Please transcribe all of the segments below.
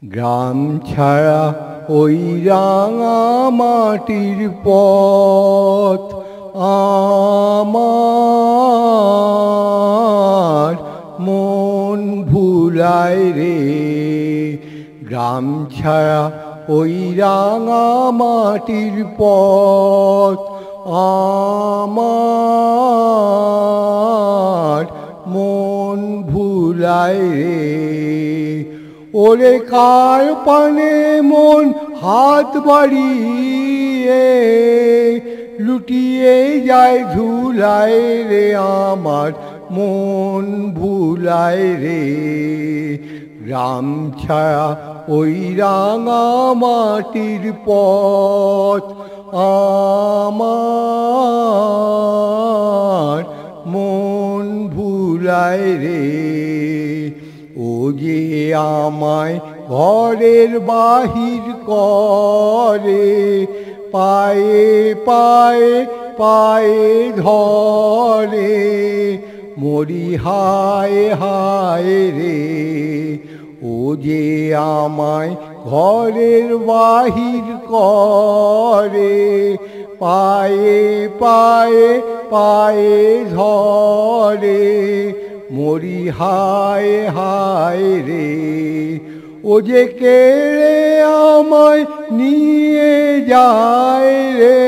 গ্রাম ছাড়া ওই রাঙা মাটির পথ আমার মন ভুলায় রে। গ্রাম ছাড়া ওই রাঙা মাটির পথ আমার মন ভুলায় রে। ওরে কার পানে মন হাত বাড়িয়ে লুটিয়ে যায় ধুলায় রে, আমার মন ভুলায় রে। গ্রাম ছাড়া ওই রাঙা মাটির পথ আমার মন ভুলায় রে। ও যে আমায় ঘরের বাহির করে, পায়ে পায়ে পায়ে ধরে, মরি হায় হায় রে। ও যে আমায় ঘরের বাহির করে, পায়ে পায়ে পায়ে ধরে, মরি হায় হায় রে। ও যে কেড়ে আমায় নিয়ে যায় রে,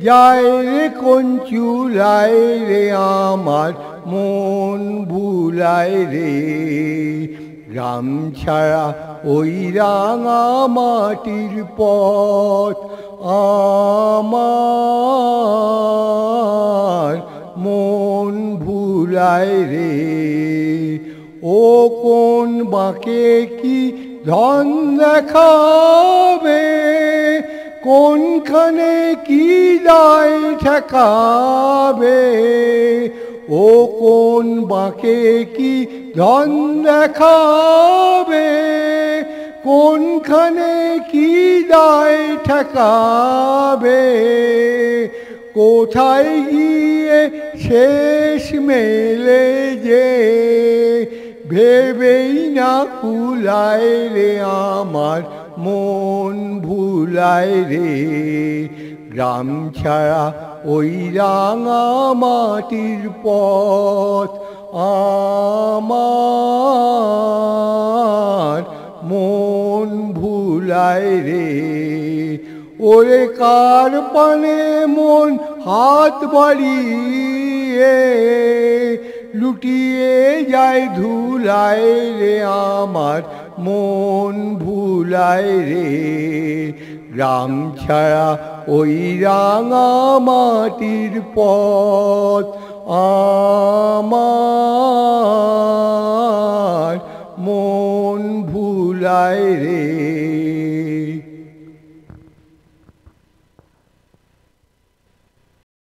যায় রে কোন চুলায় রে, আমার মন ভুলায় রে। গ্রাম ছাড়া ওই রাঙা মাটির পথ আমার মন ভুলায় রে। ও কোন বাঁকে কি ধন দেখাবে, কোনখানে কি দায় ঠেকাবে। ও কোন বাঁকে কি ধন দেখাবে, কোনখানে কি দায় ঠেকাবে। কোথায় গিয়ে শেষ মেলে যে, ভেবেই না কুলায় রে, আমার মন ভুলায় রে। গ্রাম ছাড়া ওই রাঙা মাটির পথ আমার মন ভুলায় রে। ওরে কার পানে মন হাত বাড়িয়ে লুটিয়ে যায় ধুলায় রে, আমার মন ভুলায় রে। গ্রাম ছাড়া ওই রাঙা মাটির পথ আমার মন ভুলায় রে।